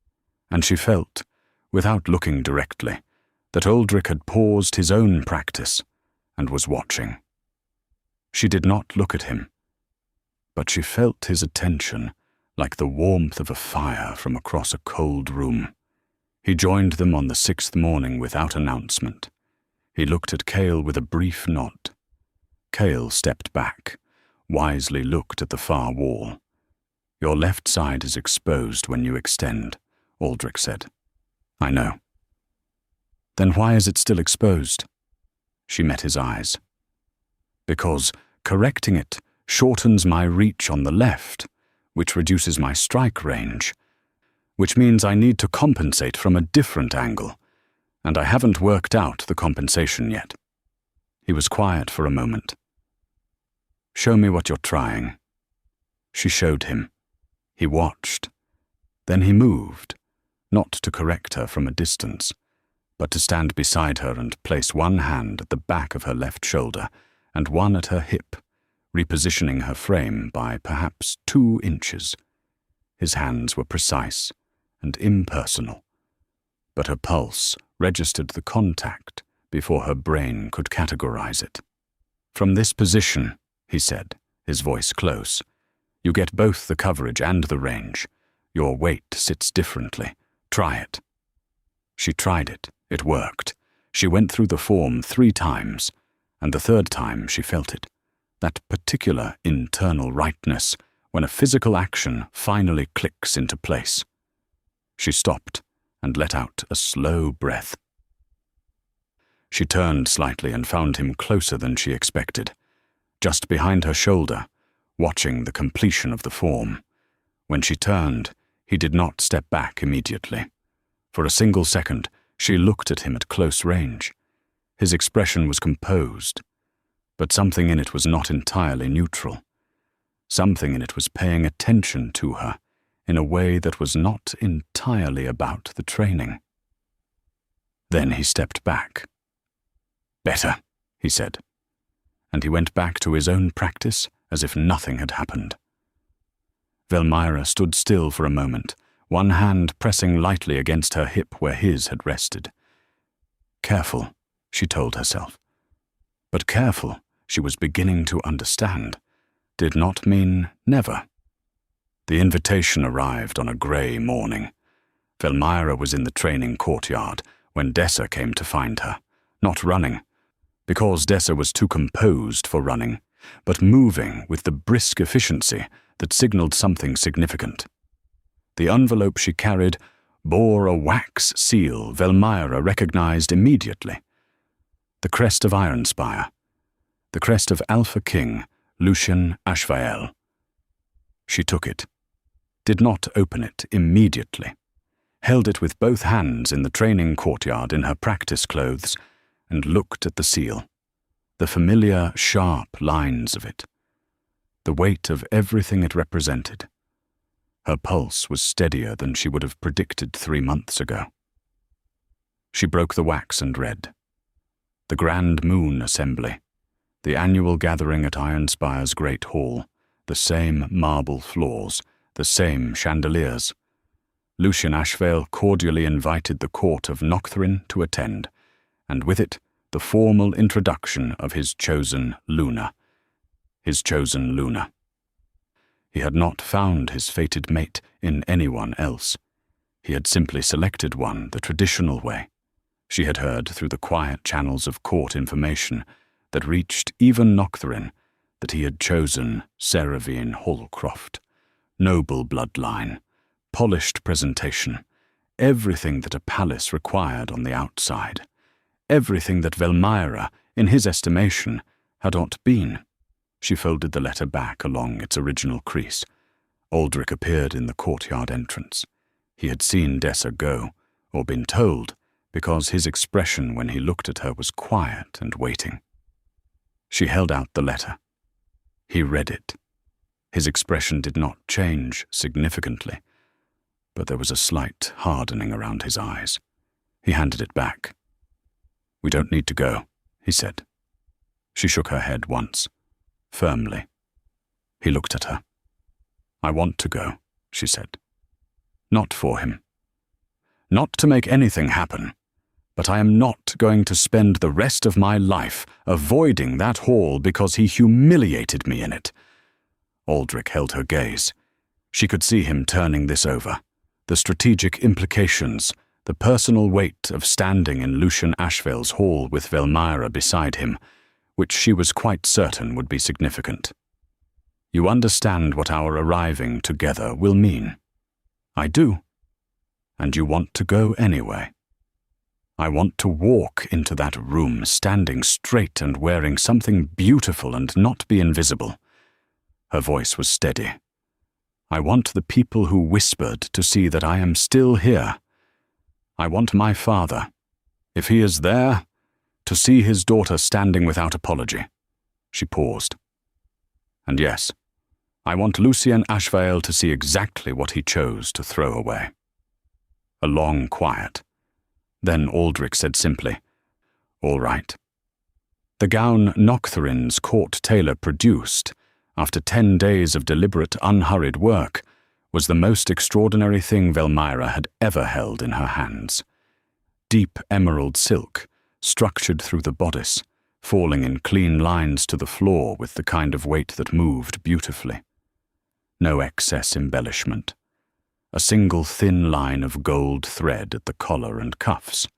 A: and she felt, without looking directly, that Aldric had paused his own practice and was watching. She did not look at him, but she felt his attention like the warmth of a fire from across a cold room. He joined them on the 6th morning without announcement. He looked at Kale with a brief nod. Kale stepped back, wisely looked at the far wall. "Your left side is exposed when you extend," Aldric said. "I know." "Then why is it still exposed?" She met his eyes. "Because correcting it shortens my reach on the left, which reduces my strike range, which means I need to compensate from a different angle, and I haven't worked out the compensation yet." He was quiet for a moment. "Show me what you're trying." She showed him. He watched. Then he moved, not to correct her from a distance, but to stand beside her and place one hand at the back of her left shoulder and one at her hip, repositioning her frame by perhaps 2 inches. His hands were precise and impersonal, but her pulse registered the contact before her brain could categorize it. "From this position," he said, his voice close, "you get both the coverage and the range. Your weight sits differently. Try it." She tried it. It worked. She went through the form 3 times, and the 3rd time she felt it. That particular internal rightness when a physical action finally clicks into place. She stopped and let out a slow breath. She turned slightly and found him closer than she expected, just behind her shoulder, watching the completion of the form. When she turned, he did not step back immediately. For a single second, she looked at him at close range. His expression was composed, but something in it was not entirely neutral. Something in it was paying attention to her in a way that was not entirely about the training. Then he stepped back. "Better," he said, and he went back to his own practice as if nothing had happened. Velmira stood still for a moment, one hand pressing lightly against her hip where his had rested. Careful, she told herself. But careful, she was beginning to understand, did not mean never. The invitation arrived on a grey morning. Velmira was in the training courtyard when Dessa came to find her, not running, because Dessa was too composed for running, but moving with the brisk efficiency that signaled something significant. The envelope she carried bore a wax seal Velmira recognized immediately. The crest of Ironspire, the crest of Alpha King Lucien Ashvael. She took it, did not open it immediately, held it with both hands in the training courtyard in her practice clothes, and looked at the seal, the familiar sharp lines of it, the weight of everything it represented. Her pulse was steadier than she would have predicted 3 months ago. She broke the wax and read. The Grand Moon Assembly, the annual gathering at Ironspire's Great Hall, the same marble floors, the same chandeliers. Lucien Ashvael cordially invited the court of Nocthrin to attend, and with it the formal introduction of his chosen Luna. His chosen Luna. He had not found his fated mate in anyone else. He had simply selected one the traditional way. She had heard through the quiet channels of court information that reached even Noctherin that he had chosen Ceravine Hallcroft. Noble bloodline, polished presentation, everything that a palace required on the outside, everything that Velmira, in his estimation, had not been. She folded the letter back along its original crease. Aldric appeared in the courtyard entrance. He had seen Dessa go, or been told, because his expression when he looked at her was quiet and waiting. She held out the letter. He read it. His expression did not change significantly, but there was a slight hardening around his eyes. He handed it back. "We don't need to go," he said. She shook her head once, firmly. He looked at her. "I want to go," she said. "Not for him. Not to make anything happen. But I am not going to spend the rest of my life avoiding that hall because he humiliated me in it." Aldric held her gaze. She could see him turning this over. The strategic implications, the personal weight of standing in Lucien Ashvale's hall with Velmira beside him, which she was quite certain would be significant. "You understand what our arriving together will mean?" "I do." "And you want to go anyway?" "I want to walk into that room standing straight and wearing something beautiful and not be invisible." Her voice was steady. "I want the people who whispered to see that I am still here. I want my father, if he is there, to see his daughter standing without apology." She paused. "And yes, I want Lucien Ashvale to see exactly what he chose to throw away." A long quiet. Then Aldric said simply, "All right." The gown Noctherin's court tailor produced, after 10 days of deliberate, unhurried work, was the most extraordinary thing Velmira had ever held in her hands. Deep emerald silk, structured through the bodice, falling in clean lines to the floor with the kind of weight that moved beautifully. No excess embellishment. A single thin line of gold thread at the collar and cuffs.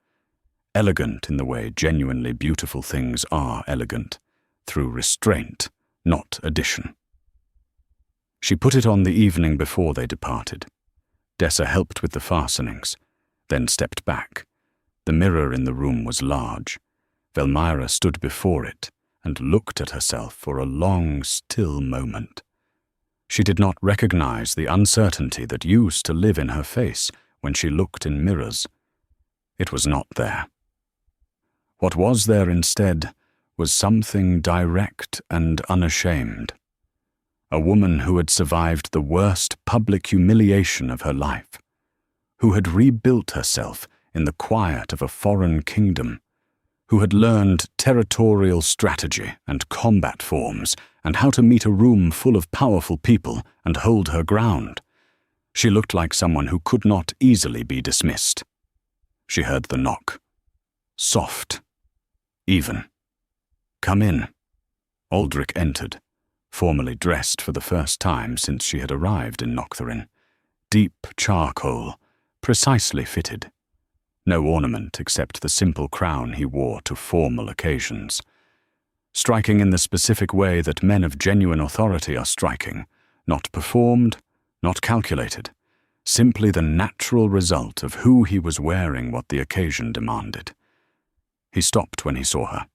A: Elegant in the way genuinely beautiful things are elegant, through restraint, not addition. She put it on the evening before they departed. Dessa helped with the fastenings, then stepped back. The mirror in the room was large. Velmira stood before it and looked at herself for a long, still moment. She did not recognize the uncertainty that used to live in her face when she looked in mirrors. It was not there. What was there instead was something direct and unashamed. A woman who had survived the worst public humiliation of her life, who had rebuilt herself in the quiet of a foreign kingdom, who had learned territorial strategy and combat forms and how to meet a room full of powerful people and hold her ground. She looked like someone who could not easily be dismissed. She heard the knock. Soft. Even. "Come in." Aldric entered, formally dressed for the first time since she had arrived in Noctherin. Deep charcoal, precisely fitted. No ornament except the simple crown he wore to formal occasions. Striking in the specific way that men of genuine authority are striking, not performed, not calculated, simply the natural result of who he was wearing what the occasion demanded. He stopped when he saw her.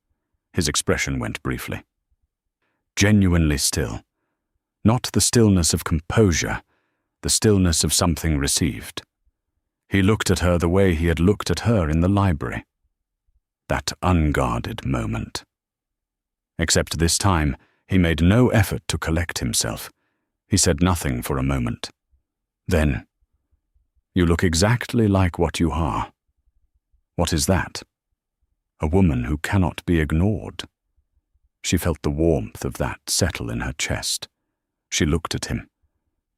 A: His expression went briefly. Genuinely still. Not the stillness of composure, the stillness of something received. He looked at her the way he had looked at her in the library. That unguarded moment. Except this time, he made no effort to collect himself. He said nothing for a moment. Then, "You look exactly like what you are." What is that? A woman who cannot be ignored. She felt the warmth of that settle in her chest. She looked at him,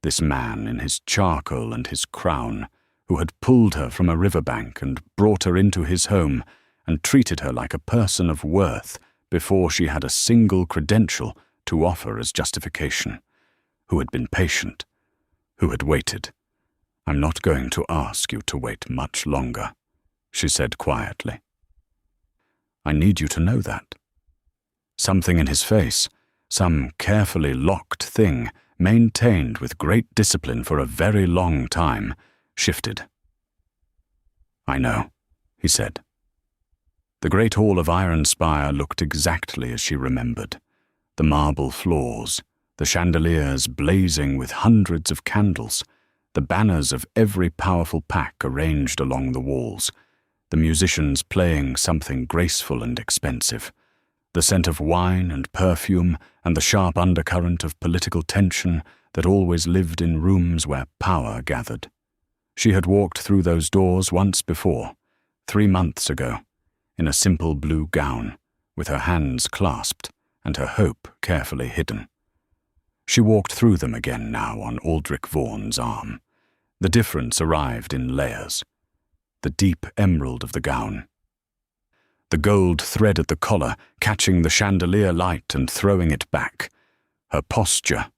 A: this man in his charcoal and his crown, who had pulled her from a riverbank and brought her into his home and treated her like a person of worth before she had a single credential to offer as justification, who had been patient, who had waited. "I'm not going to ask you to wait much longer," she said quietly. I need you to know that." Something in his face, some carefully locked thing, maintained with great discipline for a very long time, shifted. "I know," he said. The great hall of Ironspire looked exactly as she remembered. The marble floors, the chandeliers blazing with hundreds of candles, the banners of every powerful pack arranged along the walls, the musicians playing something graceful and expensive, the scent of wine and perfume and the sharp undercurrent of political tension that always lived in rooms where power gathered. She had walked through those doors once before, 3 months ago, in a simple blue gown, with her hands clasped and her hope carefully hidden. She walked through them again now on Aldric Vorne's arm. The difference arrived in layers. The deep emerald of the gown, the gold thread at the collar catching the chandelier light and throwing it back, her posture,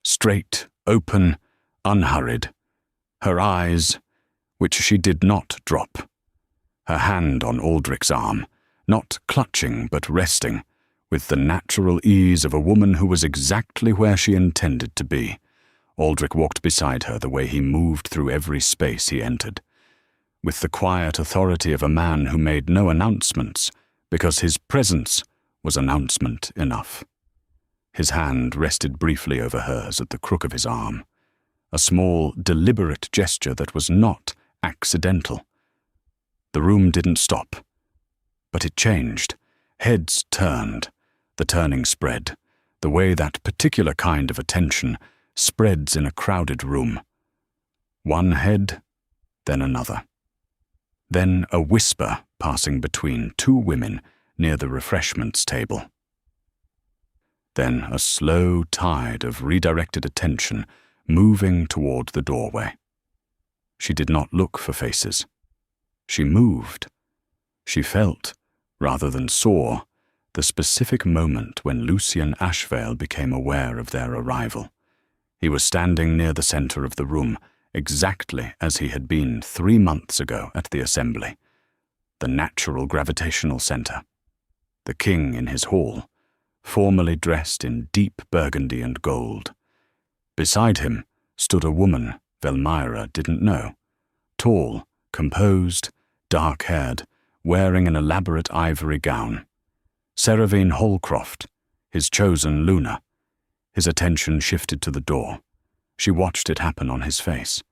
A: straight, open, unhurried, her eyes, which she did not drop, her hand on Aldric's arm, not clutching but resting, with the natural ease of a woman who was exactly where she intended to be. Aldric walked beside her the way he moved through every space he entered, with the quiet authority of a man who made no announcements, because his presence was announcement enough. His hand rested briefly over hers at the crook of his arm, a small, deliberate gesture that was not accidental. The room didn't stop, but it changed. Heads turned, the turning spread, the way that particular kind of attention spreads in a crowded room. One head, then another. Then a whisper passing between 2 women near the refreshments table. Then a slow tide of redirected attention moving toward the doorway. She did not look for faces. She moved. She felt, rather than saw, the specific moment when Lucien Ashvale became aware of their arrival. He was standing near the center of the room, exactly as he had been 3 months ago at the assembly. The natural gravitational center. The king in his hall, formally dressed in deep burgundy and gold. Beside him stood a woman Velmira didn't know, tall, composed, dark-haired, wearing an elaborate ivory gown. Seravine Holcroft, his chosen Luna. His attention shifted to the door. She watched it happen on his face.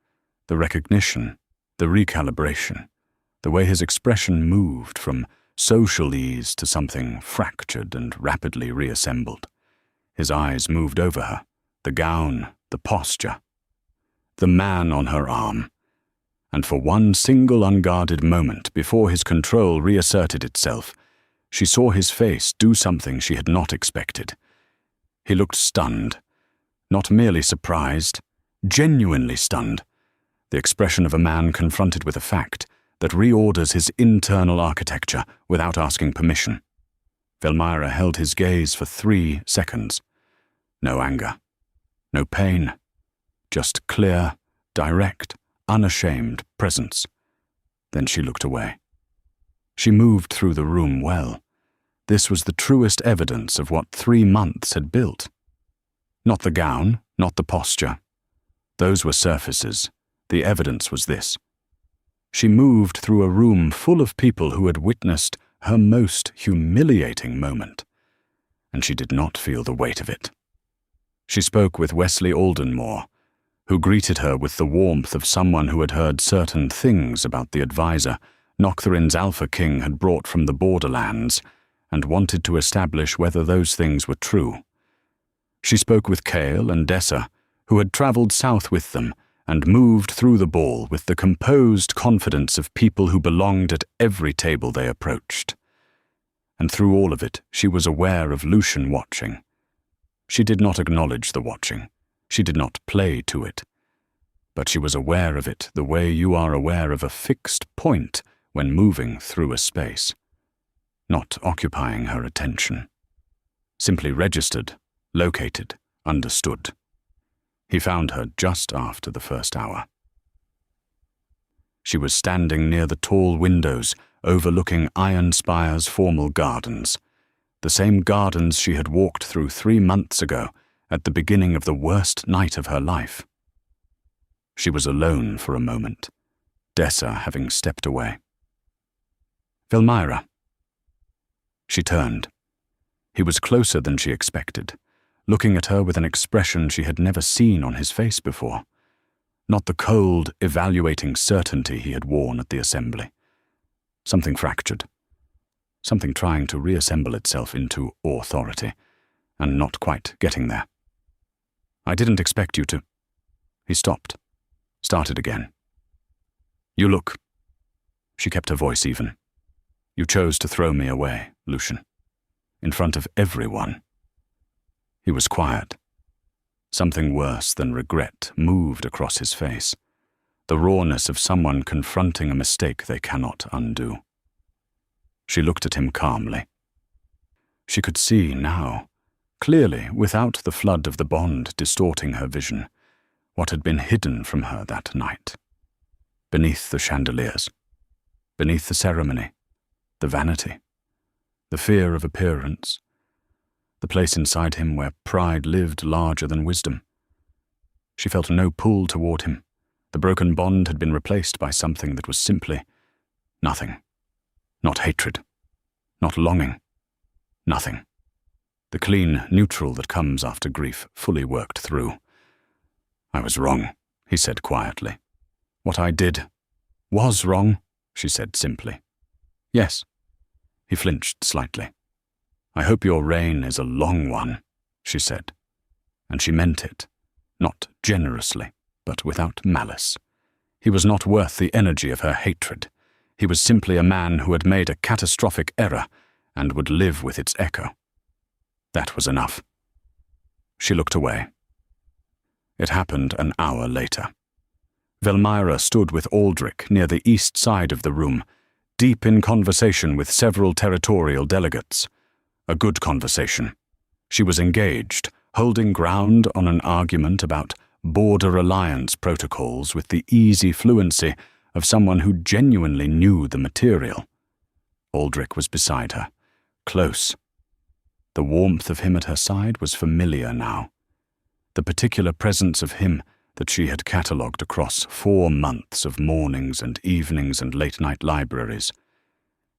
A: The recognition, the recalibration, the way his expression moved from social ease to something fractured and rapidly reassembled. His eyes moved over her, the gown, the posture, the man on her arm. And for one single unguarded moment before his control reasserted itself, she saw his face do something she had not expected. He looked stunned, not merely surprised, genuinely stunned, the expression of a man confronted with a fact that reorders his internal architecture without asking permission. Velmira held his gaze for 3 seconds. No anger, no pain, just clear, direct, unashamed presence. Then she looked away. She moved through the room well. This was the truest evidence of what 3 months had built. Not the gown, not the posture. Those were surfaces. The evidence was this. She moved through a room full of people who had witnessed her most humiliating moment, and she did not feel the weight of it. She spoke with Wesley Aldenmore, who greeted her with the warmth of someone who had heard certain things about the advisor Noctherin's Alpha King had brought from the borderlands and wanted to establish whether those things were true. She spoke with Kale and Dessa, who had traveled south with them and moved through the ball with the composed confidence of people who belonged at every table they approached. And through all of it, she was aware of Lucien watching. She did not acknowledge the watching. She did not play to it. But she was aware of it the way you are aware of a fixed point when moving through a space. Not occupying her attention. Simply registered, located, understood. He found her just after the first hour. She was standing near the tall windows overlooking Ironspire's formal gardens, the same gardens she had walked through 3 months ago at the beginning of the worst night of her life. She was alone for a moment, Dessa having stepped away. "Velmira." She turned. He was closer than she expected, looking at her with an expression she had never seen on his face before. Not the cold, evaluating certainty he had worn at the assembly. Something fractured. Something trying to reassemble itself into authority, and not quite getting there. "I didn't expect you to." He stopped, started again. "You look." She kept her voice even. "You chose to throw me away, Lucien. In front of everyone." He was quiet. Something worse than regret moved across his face, the rawness of someone confronting a mistake they cannot undo. She looked at him calmly. She could see now, clearly without the flood of the bond distorting her vision, what had been hidden from her that night. Beneath the chandeliers, beneath the ceremony, the vanity, the fear of appearance, the place inside him where pride lived larger than wisdom. She felt no pull toward him. The broken bond had been replaced by something that was simply nothing. Not hatred, not longing, nothing. The clean neutral that comes after grief fully worked through. "I was wrong," he said quietly. "What I did was wrong," she said simply. "Yes." He flinched slightly. "I hope your reign is a long one," she said. And she meant it, not generously, but without malice. He was not worth the energy of her hatred. He was simply a man who had made a catastrophic error and would live with its echo. That was enough. She looked away. It happened an hour later. Velmira stood with Aldric near the east side of the room, deep in conversation with several territorial delegates. A good conversation. She was engaged, holding ground on an argument about border alliance protocols with the easy fluency of someone who genuinely knew the material. Aldric was beside her, close. The warmth of him at her side was familiar now. The particular presence of him that she had catalogued across 4 months of mornings and evenings and late-night libraries.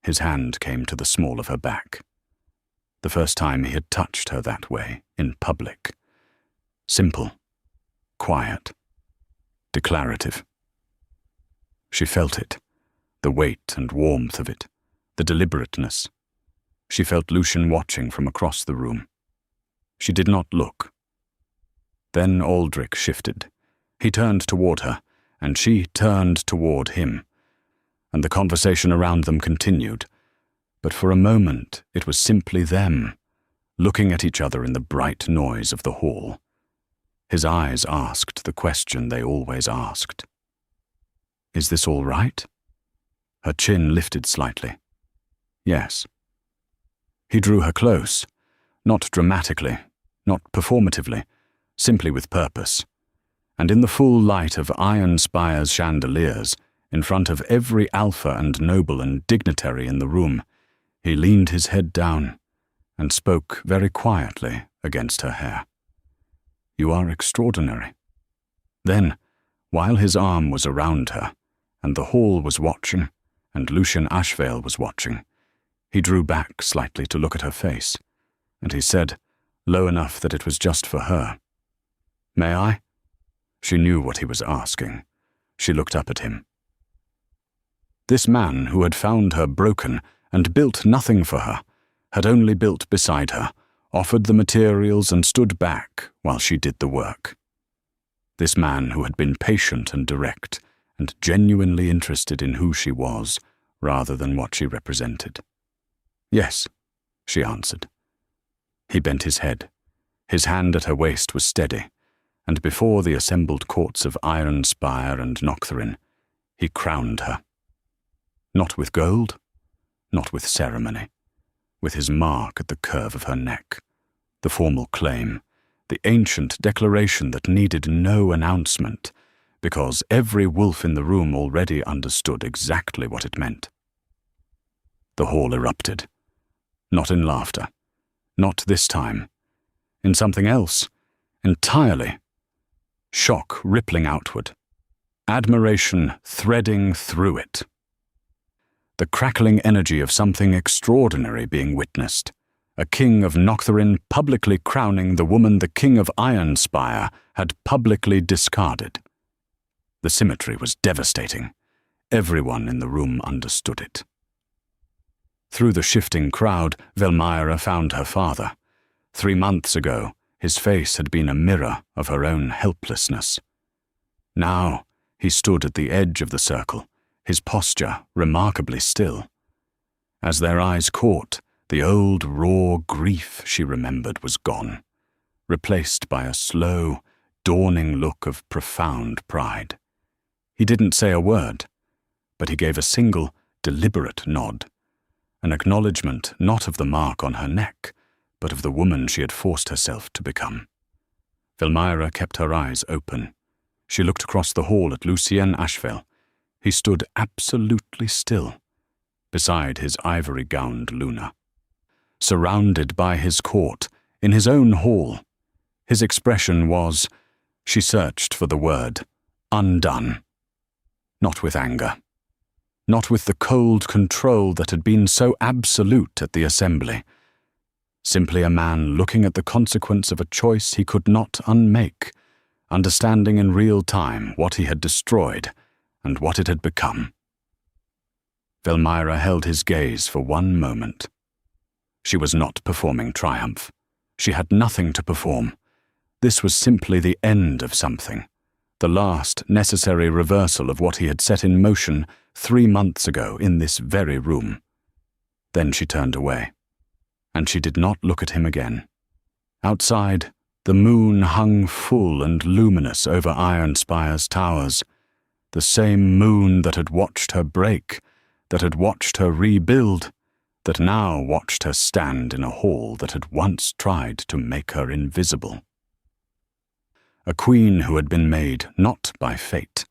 A: His hand came to the small of her back. The first time he had touched her that way, in public. Simple, quiet, declarative. She felt it, the weight and warmth of it, the deliberateness. She felt Lucien watching from across the room. She did not look. Then Aldric shifted. He turned toward her, and she turned toward him, and the conversation around them continued. But for a moment it was simply them, looking at each other in the bright noise of the hall. His eyes asked the question they always asked. "Is this all right?" Her chin lifted slightly. "Yes." He drew her close, not dramatically, not performatively, simply with purpose. And in the full light of Ironspire's chandeliers, in front of every alpha and noble and dignitary in the room, he leaned his head down and spoke very quietly against her hair. "You are extraordinary." Then, while his arm was around her, and the hall was watching, and Lucien Ashvale was watching, he drew back slightly to look at her face, and he said, low enough that it was just for her, "May I?" She knew what he was asking. She looked up at him. This man who had found her broken and built nothing for her, had only built beside her, offered the materials and stood back while she did the work. This man who had been patient and direct, and genuinely interested in who she was, rather than what she represented. "Yes," she answered. He bent his head. His hand at her waist was steady, and before the assembled courts of Ironspire and Noctherin, he crowned her. Not with gold, not with ceremony, with his mark at the curve of her neck, the formal claim, the ancient declaration that needed no announcement, because every wolf in the room already understood exactly what it meant. The hall erupted. Not in laughter. Not this time. In something else. Entirely. Shock rippling outward. Admiration threading through it. The crackling energy of something extraordinary being witnessed. A king of Noctherin publicly crowning the woman the king of Ironspire had publicly discarded. The symmetry was devastating. Everyone in the room understood it. Through the shifting crowd, Velmira found her father. 3 months ago, his face had been a mirror of her own helplessness. Now, he stood at the edge of the circle, his posture remarkably still. As their eyes caught, the old raw grief she remembered was gone, replaced by a slow, dawning look of profound pride. He didn't say a word, but he gave a single, deliberate nod, an acknowledgement not of the mark on her neck, but of the woman she had forced herself to become. Velmira kept her eyes open. She looked across the hall at Lucien Ashvel. He stood absolutely still, beside his ivory-gowned Luna. Surrounded by his court, in his own hall, his expression was, she searched for the word, undone. Not with anger. Not with the cold control that had been so absolute at the assembly. Simply a man looking at the consequence of a choice he could not unmake, understanding in real time what he had destroyed and what it had become. Velmira held his gaze for one moment. She was not performing triumph. She had nothing to perform. This was simply the end of something, the last necessary reversal of what he had set in motion 3 months ago in this very room. Then she turned away, and she did not look at him again. Outside, the moon hung full and luminous over Ironspire's towers, the same moon that had watched her break, that had watched her rebuild, that now watched her stand in a hall that had once tried to make her invisible. A queen who had been made not by fate,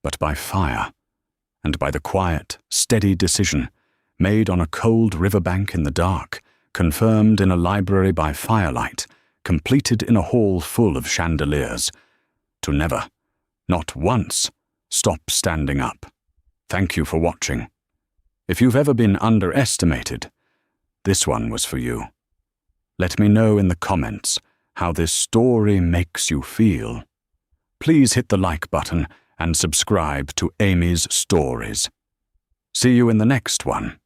A: but by fire, and by the quiet, steady decision, made on a cold riverbank in the dark, confirmed in a library by firelight, completed in a hall full of chandeliers, to never, not once, stop standing up. Thank you for watching. If you've ever been underestimated, this one was for you. Let me know in the comments how this story makes you feel. Please hit the like button and subscribe to Amy's Stories. See you in the next one.